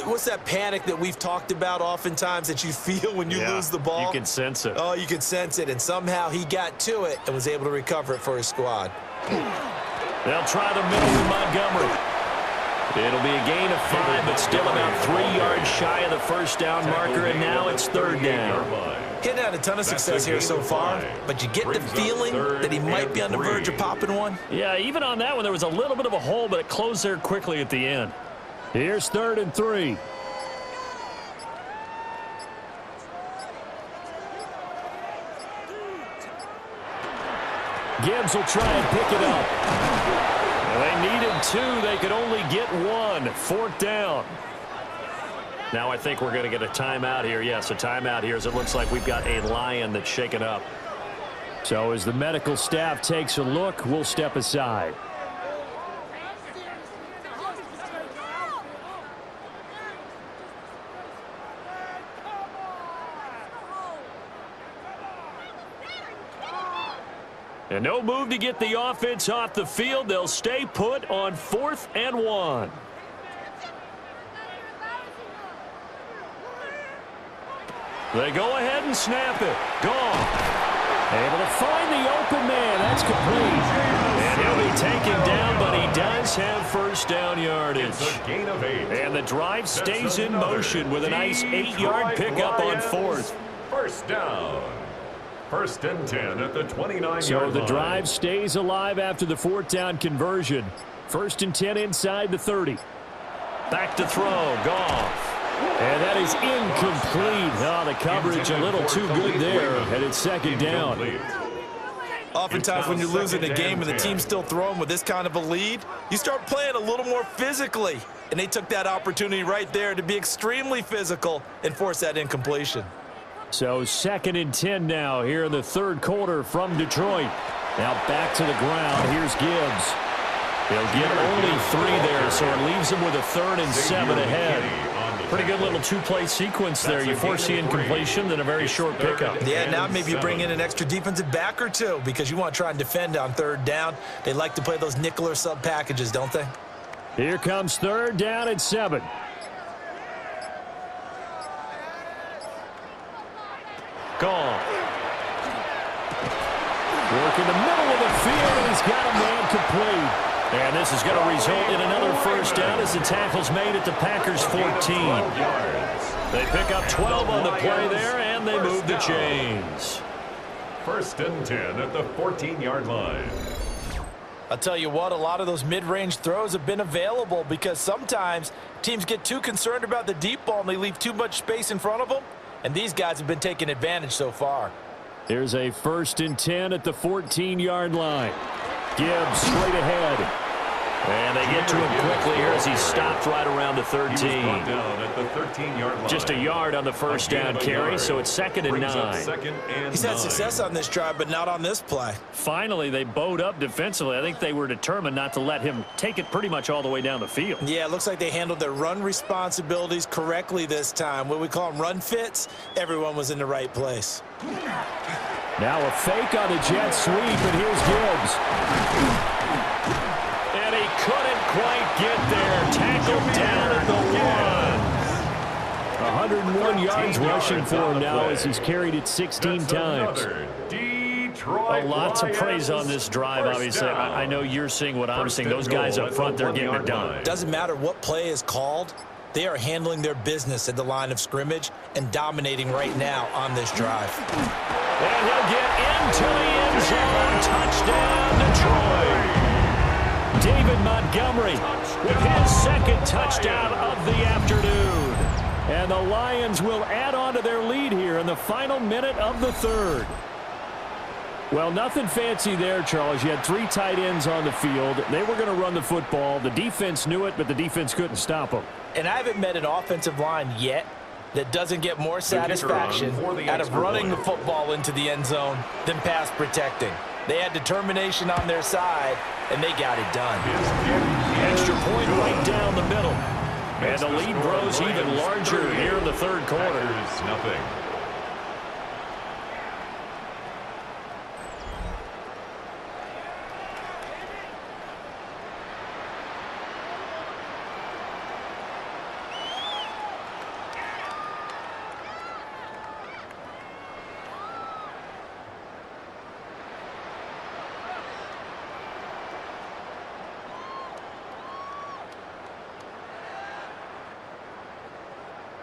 D: What's that panic that we've talked about oftentimes that you feel when you lose the ball?
A: You can sense it.
D: Oh, you can sense it. And somehow he got to it and was able to recover it for his squad.
A: They'll try the middle with Montgomery. It'll be a gain of 5, but still about 3 yards shy of the first down marker, and now it's 3rd down.
D: Hitting that had a ton of success here so far, but you get the feeling that he might be on the verge of popping one.
A: Yeah, even on that one, there was a little bit of a hole, but it closed there quickly at the end. Here's 3rd and 3. Gibbs will try and pick it up. They needed 2. They could only get 1. 4th down. Now I think we're going to get a timeout here. Yes, a timeout here as it looks like we've got a Lion that's shaken up. So as the medical staff takes a look, we'll step aside. And no move to get the offense off the field. They'll stay put on 4th and 1. They go ahead and snap it. Gone. Able to find the open man. That's complete. And he'll be taken down, but he does have 1st down yardage.
C: It's a gain of 8.
A: And the drive stays in motion with a nice 8-yard pickup on 4th.
C: 1st down. 1st and 10 at the 29-yard line.
A: So the drive stays alive after the 4th down conversion. 1st and 10 inside the 30. Back to throw. Goff. And that is incomplete. Oh, the coverage a little too good there. And it's 2nd down.
D: Oftentimes when you're losing a game and the team's still throwing with this kind of a lead, you start playing a little more physically. And they took that opportunity right there to be extremely physical and force that incompletion.
A: So 2nd and 10 now here in the 3rd quarter from Detroit. Now back to the ground. Here's Gibbs. He'll get only 3 there, so it leaves him with a 3rd and 7 ahead. Pretty good little 2-play sequence there. You force the incompletion, then a very short pickup.
D: Yeah, now maybe you bring in an extra defensive back or 2 because you want to try and defend on 3rd down. They like to play those nickel or sub packages, don't they?
A: Here comes 3rd down at 7. Gone. Work in the middle of the field, and he's got a man complete. And this is going to result in another 1st down as the tackle's made at the Packers' 14. They pick up 12 on the play there, and they move the chains.
C: 1st and 10 at the 14-yard line.
B: I'll tell you what, a lot of those mid-range throws have been available because sometimes teams get too concerned about the deep ball and they leave too much space in front of them, and these guys have been taking advantage so far.
A: Here's a 1st and 10 at the 14-yard line. Gibbs straight ahead. And they get to him quickly here as he stopped right around the 13.
C: At the 13-yard line.
A: Just a yard on the 1st down carry, so it's 2nd and 9.
D: He's had success on this drive, but not on this play.
A: Finally, they bowed up defensively. I think they were determined not to let him take it pretty much all the way down the field.
D: Yeah, it looks like they handled their run responsibilities correctly this time. What we call them run fits, everyone was in the right place.
A: Now a fake on the jet sweep, and here's Gibbs. And he couldn't quite get there. Tackled down at the 1. 101 yards rushing for him now as he's carried it 16 times. A lot to praise on this drive, obviously. I know you're seeing what I'm seeing. Those guys up front, they're getting it done.
D: Doesn't matter what play is called. They are handling their business at the line of scrimmage and dominating right now on this drive.
A: And he'll get into the end zone. Touchdown, Detroit. David Montgomery with his 2nd touchdown of the afternoon. And the Lions will add on to their lead here in the final minute of the 3rd. Well, nothing fancy there, Charles. You had 3 tight ends on the field. They were going to run the football. The defense knew it, but the defense couldn't stop them.
B: And I haven't met an offensive line yet that doesn't get more satisfaction out of running the football into the end zone than pass protecting. They had determination on their side, and they got it done.
A: Extra point right down the middle. And the lead grows even larger here in the 3rd quarter.
C: Nothing.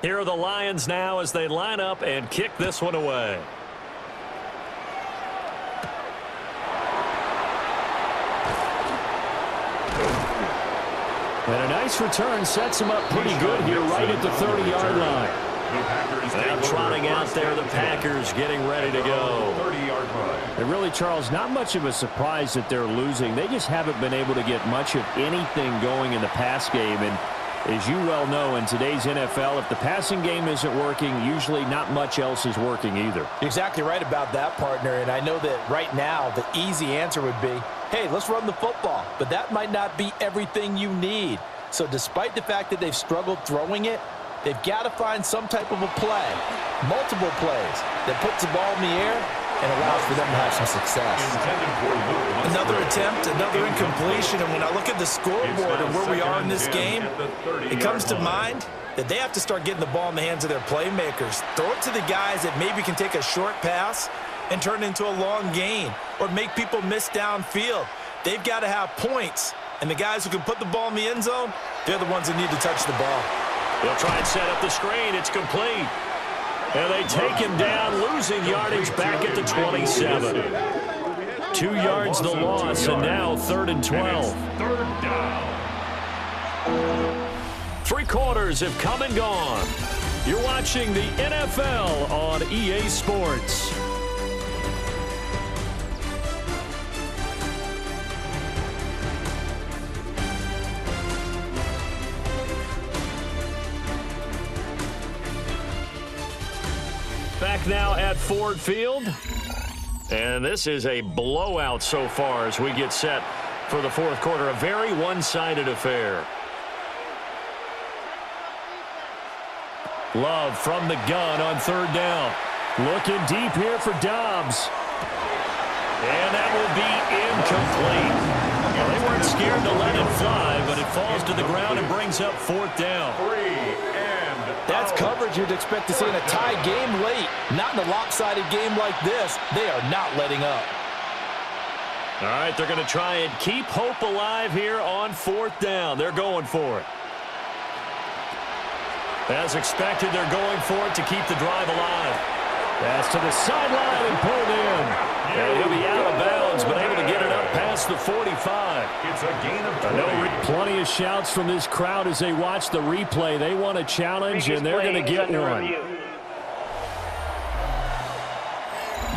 A: Here are the Lions now as they line up and kick this one away. And a nice return sets him up pretty good here right at the 30-yard line. Now trotting out there, the Packers getting ready to go. And really, Charles, not much of a surprise that they're losing. They just haven't been able to get much of anything going in the pass game. And as you well know, in today's NFL, if the passing game isn't working, usually not much else is working either.
D: You're exactly right about that, partner. And I know that right now the easy answer would be, hey, let's run the football. But that might not be everything you need. So despite the fact that they've struggled throwing it, they've got to find some type of a play, multiple plays, that puts the ball in the air and allows for them to have some success. Another attempt, another incompletion, and when I look at the scoreboard and where we are in this game, it comes to mind that they have to start getting the ball in the hands of their playmakers. Throw it to the guys that maybe can take a short pass and turn it into a long gain or make people miss downfield. They've got to have points, and the guys who can put the ball in the end zone, they're the ones that need to touch the ball.
A: They'll try and set up the screen. It's complete. And they take him down, losing yardage back at the 27. 2 yards the loss, and now 3rd and 12.
C: Third down.
A: 3 quarters have come and gone. You're watching the NFL on EA Sports. Back now at Ford Field. And this is a blowout so far as we get set for the 4th quarter. A very one-sided affair. Love from the gun on 3rd down. Looking deep here for Dobbs. And that will be incomplete. Well, they weren't scared to let it fly, but it falls to the ground and brings up 4th down.
D: That's coverage you'd expect to see in a tie game late. Not in a lopsided game like this. They are not letting up.
A: All right, they're going to try and keep hope alive here on 4th down. They're going for it. As expected, they're going for it to keep the drive alive. Pass to the sideline and pulled in. And he'll be out of bounds, but able to get it up past the 45.
C: It's a gain of 20.
A: Plenty of shouts from this crowd as they watch the replay. They want a challenge, and they're going to get one.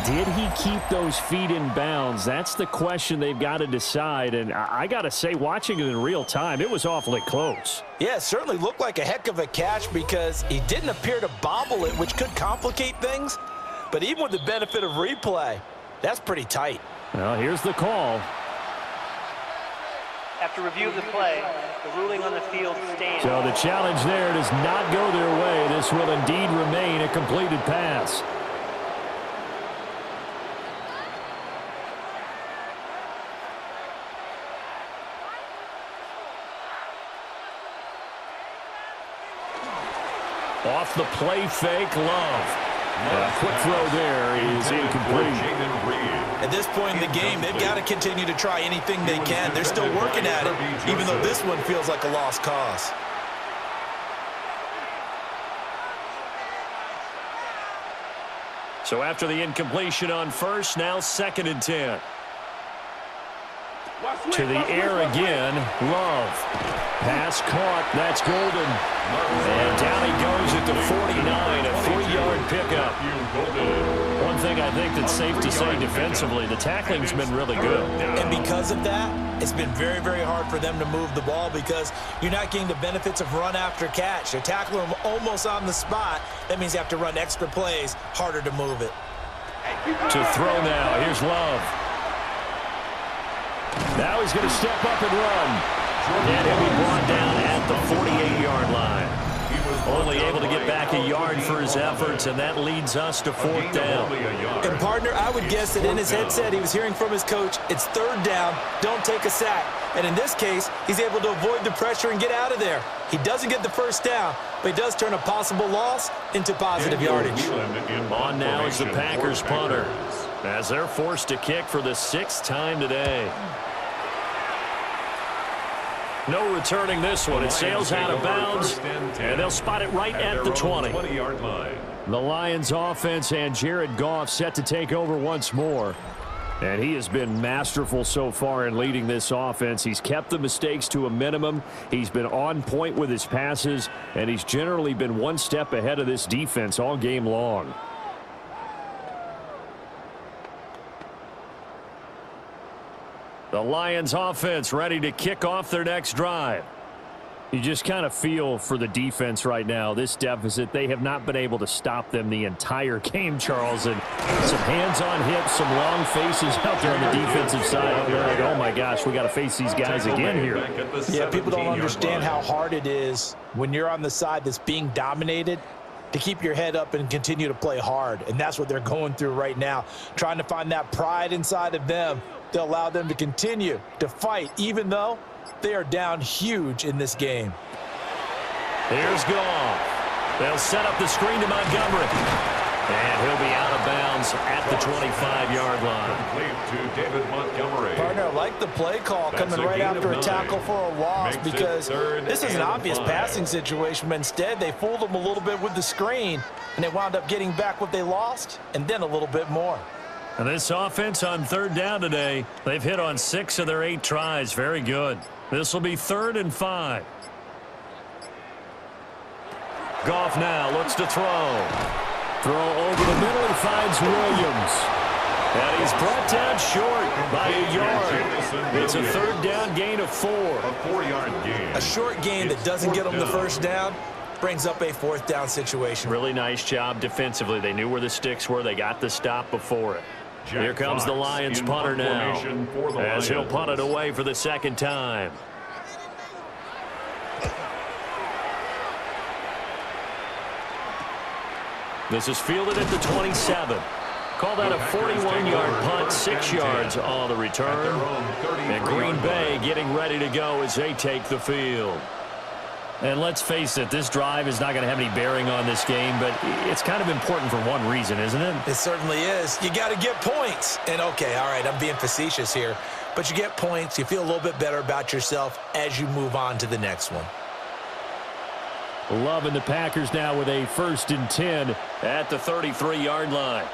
A: Did he keep those feet in bounds? That's the question they've got to decide. And I got to say, watching it in real time, it was awfully close.
D: Yeah, it certainly looked like a heck of a catch because he didn't appear to bobble it, which could complicate things. But even with the benefit of replay, that's pretty tight.
A: Well, here's the call.
F: After review of the play, the ruling on the field stands.
A: So the challenge there does not go their way. This will indeed remain a completed pass. Off the play fake, Love. A quick throw there is incomplete.
D: At this point in the game, they've got to continue to try anything they can. They're still working at it, even though this one feels like a lost cause.
A: So after the incompletion on first, now 2nd and 10. To the air again, Love. Pass caught, that's Golden. And down he goes at the 49, a 3-yard pickup. One thing I think that's safe to say defensively, the tackling's been really good.
D: And because of that, it's been very, very hard for them to move the ball because you're not getting the benefits of run after catch. They're tackling them almost on the spot. That means you have to run extra plays, harder to move it.
A: To throw now, here's Love. Now he's going to step up and run. And he'll be brought down at the 48-yard line. Only able to get back a yard for his efforts, and that leads us to 4th down.
D: And, partner, I would guess that in his headset he was hearing from his coach, it's 3rd down, don't take a sack. And in this case, he's able to avoid the pressure and get out of there. He doesn't get the 1st down, but he does turn a possible loss into positive yardage.
A: On now is the Packers punter, as they're forced to kick for the 6th time today. No returning this one. It sails out of bounds, and they'll spot it right at the 20. The Lions offense and Jared Goff set to take over once more. And he has been masterful so far in leading this offense. He's kept the mistakes to a minimum. He's been on point with his passes, and he's generally been one step ahead of this defense all game long. The Lions offense ready to kick off their next drive. You just kind of feel for the defense right now, this deficit. They have not been able to stop them the entire game, Charles. And some hands on hips, some long faces out there on the defensive side. They're like, oh, my gosh, we got to face these guys again here.
B: Yeah, people don't understand how hard it is when you're on the side that's being dominated to keep your head up and continue to play hard. And that's what they're going through right now, trying to find that pride inside of them to allow them to continue to fight, even though they are down huge in this game.
A: Here's Goff. They'll set up the screen to Montgomery. And he'll be out of bounds at the 25-yard line.
C: Complete to David Montgomery.
B: Partner, I like the play call coming right after a tackle for a loss, because this is an obvious passing situation, but instead they fooled them a little bit with the screen, and they wound up getting back what they lost and then a little bit more.
A: And this offense on third down today, they've hit on 6 of their 8 tries. Very good. This will be 3rd and 5. Goff now looks to throw. Throw over the middle. He finds Williams. And he's brought down short by a yard. It's a 3rd down gain of 4.
C: A 4-yard gain.
D: A short gain that doesn't get them the first down brings up a 4th down situation.
A: Really nice job defensively. They knew where the sticks were. They got the stop before it. Here comes the Lions punter now, as he'll punt it away for the 2nd time. This is fielded at the 27. Call that a 41-yard punt, 6 yards on the return. And Green Bay getting ready to go as they take the field. And let's face it, this drive is not going to have any bearing on this game, but it's kind of important for one reason, isn't it?
D: It certainly is. You got to get points. And, okay, all right, I'm being facetious here, but you get points. You feel a little bit better about yourself as you move on to the next one.
A: Loving the Packers now with a 1st and 10 at the 33-yard line.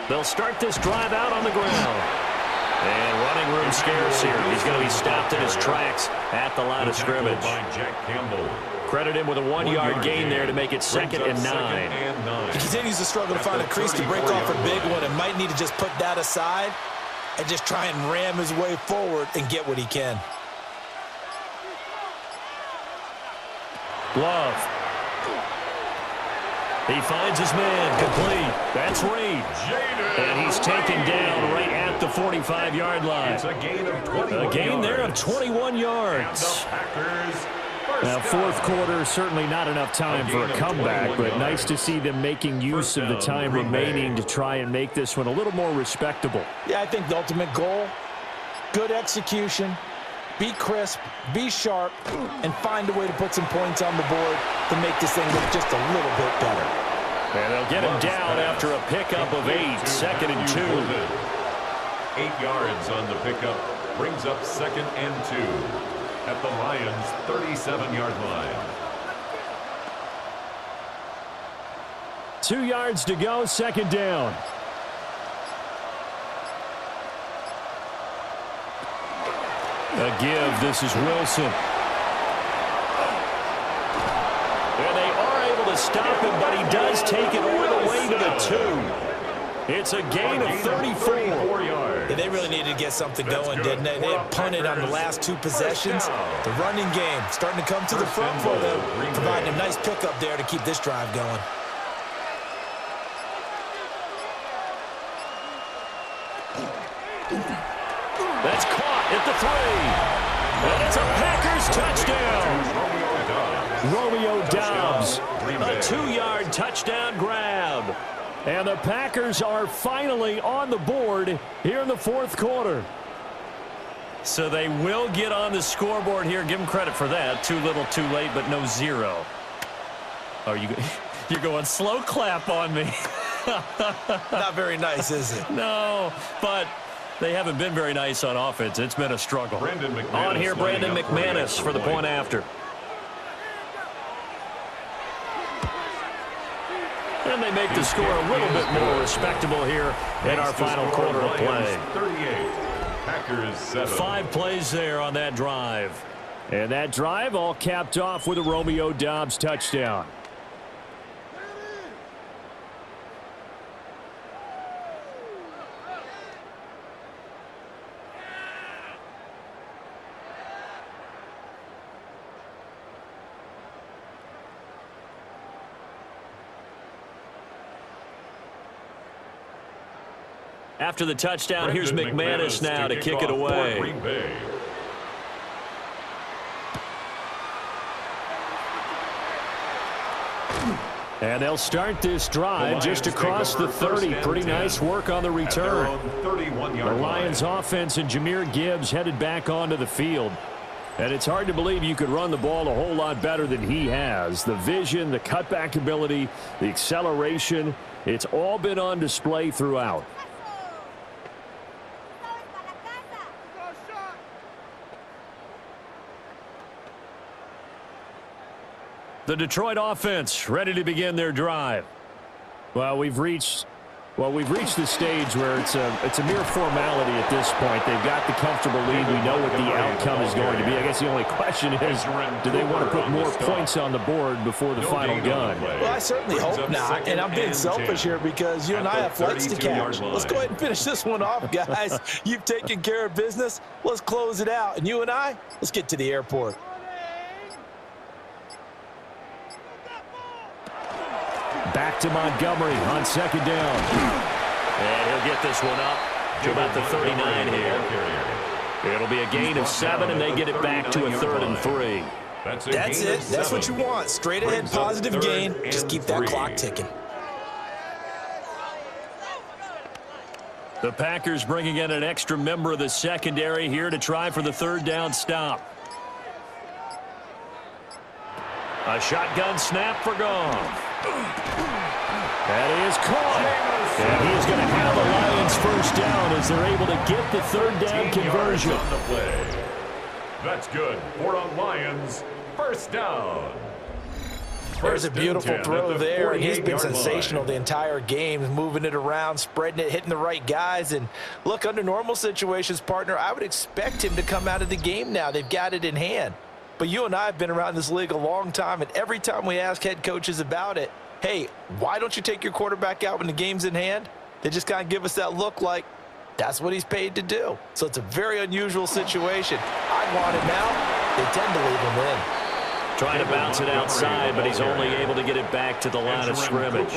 A: They'll start this drive out on the ground. And running room scarce here. He's going to be stopped in his tracks at the line of scrimmage. Credit him with a 1-yard gain there to make it 2nd and 9.
D: He continues to struggle to find a crease to break off a big one, and might need to just put that aside and just try and ram his way forward and get what he can.
A: Love. He finds his man complete. That's Reed. And he's taken down right at the 45-yard line.
C: It's a gain of 21
A: A gain there of 21 yards. Now, 4th quarter, certainly not enough time for a comeback, but nice to see them making use of the time remaining to try and make this one a little more respectable.
B: Yeah, I think the ultimate goal, good execution, be crisp, be sharp, and find a way to put some points on the board to make this thing look just a little bit better.
A: And they'll get him down after a pickup of 8, 2nd and 2.
C: 8 yards on the pickup brings up 2nd and 2 at the Lions' 37-yard line.
A: 2 yards to go, 2nd down. A give. This is Wilson. And they are able to stop him, but he does take it all the way to the 2. It's a gain of 34 yards.
D: Yeah, they really needed to get something going, didn't they? They had punted on the last 2 possessions. The running game starting to come to the front for them, providing a nice pickup there to keep this drive going.
A: That's caught at the 3. And it's a Packers touchdown. Romeo Doubs, a 2-yard touchdown grab. And the Packers are finally on the board here in the 4th quarter. So they will get on the scoreboard here. Give them credit for that. Too little, too late, but no 0. Oh, you're going slow clap on me.
D: Not very nice, is it?
A: No, but they haven't been very nice on offense. It's been a struggle. On here, Brandon McManus for the point after. And they make the score a little bit more respectable here in our final quarter of play.
C: 38, Packers 7.
A: 5 plays there on that drive. And that drive all capped off with a Romeo Doubs touchdown. After the touchdown, here's McManus now to kick it away. And they'll start this drive just across the 30. Pretty nice work on the return. The Lions offense and Jahmyr Gibbs headed back onto the field. And it's hard to believe you could run the ball a whole lot better than he has. The vision, the cutback ability, the acceleration, it's all been on display throughout. The Detroit offense ready to begin their drive. Well, we've reached the stage where it's a mere formality at this point. They've got the comfortable lead. We know what the outcome is going to be. I guess the only question is, do they want to put more points on the board before the final gun?
B: Well, I certainly hope not. And I'm being selfish here because you and I have flights to catch. Let's go ahead and finish this one off, guys. You've taken care of business. Let's close it out. And you and I, let's get to the airport.
A: Back to Montgomery on second down. And he'll get this one up to about the 39 here. It'll be a gain of 7, and they get it back to a 3rd and 3.
B: That's it. That's what you want. Straight ahead, positive gain. Just keep that clock ticking.
A: The Packers bringing in an extra member of the secondary here to try for the 3rd down stop. A shotgun snap for Goff. That is caught. And he is going to have a Lions 1st down as they're able to get the 3rd down conversion.
C: On the play. That's good for a Lions 1st down.
B: There's a beautiful throw there, and he's been sensational the entire game, moving it around, spreading it, hitting the right guys. And look, under normal situations, partner, I would expect him to come out of the game now. They've got it in hand. But you and I have been around this league a long time, and every time we ask head coaches about it, hey, why don't you take your quarterback out when the game's in hand? They just kind of give us that look like that's what he's paid to do. So it's a very unusual situation. I want it now. They tend to leave him in.
A: Trying to bounce it outside, but he's only able to get it back to the line of scrimmage.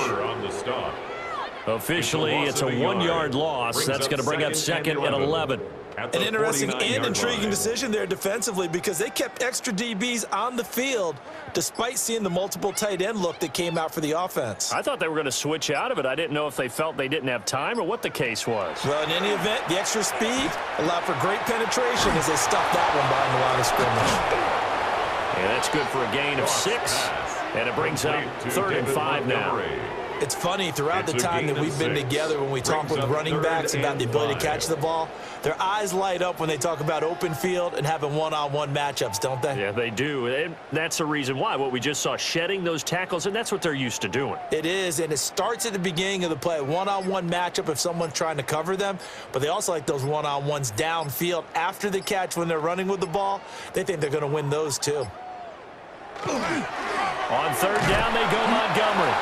A: Officially, it's a 1-yard loss. That's going to bring up 2nd and 11.
B: An interesting and intriguing decision there defensively because they kept extra DBs on the field despite seeing the multiple tight end look that came out for the offense.
A: I thought they were going to switch out of it. I didn't know if they felt they didn't have time or what the case was.
B: Well, in any event, the extra speed allowed for great penetration as they stuffed that one behind the line of scrimmage.
A: And that's good for a gain of 6. And it brings up 3rd and 5 now.
B: It's funny, throughout the time that we've been together, when we talk with running backs about the ability to catch the ball, their eyes light up when they talk about open field and having one-on-one matchups, don't they?
A: Yeah, they do. And that's the reason why. What we just saw, shedding those tackles, and that's what they're used to doing.
B: It is, and it starts at the beginning of the play. One-on-one matchup if someone's trying to cover them, but they also like those one-on-ones downfield after the catch when they're running with the ball. They think they're going to win those, too.
A: On 3rd down, they go Montgomery.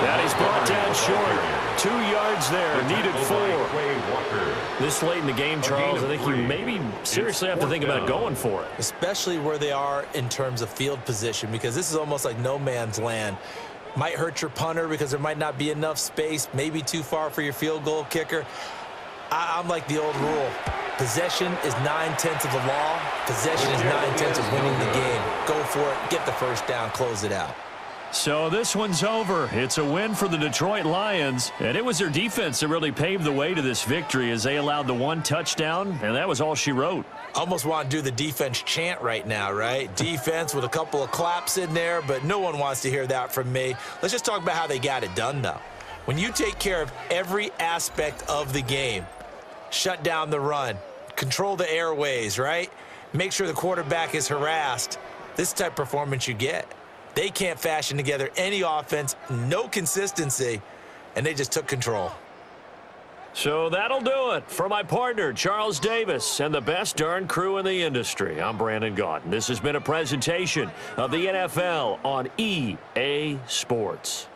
A: That is brought down short. 2 yards there, needed 4. This late in the game, Charles, I think you maybe seriously have to think about going for it.
B: Especially where they are in terms of field position, because this is almost like no man's land. Might hurt your punter because there might not be enough space, maybe too far for your field goal kicker. I'm like the old rule. Possession is 9/10 of the law. Possession is 9/10 of winning the game. Go for it. Get the 1st down. Close it out.
A: So this one's over. It's a win for the Detroit Lions, and it was their defense that really paved the way to this victory as they allowed the 1 touchdown, and that was all she wrote.
B: Almost want to do the defense chant right now, right? Defense with a couple of claps in there, but no one wants to hear that from me. Let's just talk about how they got it done, though. When you take care of every aspect of the game, shut down the run, control the airways, right? Make sure the quarterback is harassed. This type of performance you get.
D: They can't fashion together any offense, no consistency, and they just took control.
A: So that'll do it for my partner, Charles Davis, and the best darn crew in the industry. I'm Brandon Gaudin. This has been a presentation of the NFL on EA Sports.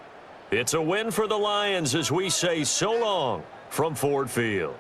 A: It's a win for the Lions as we say so long from Ford Field.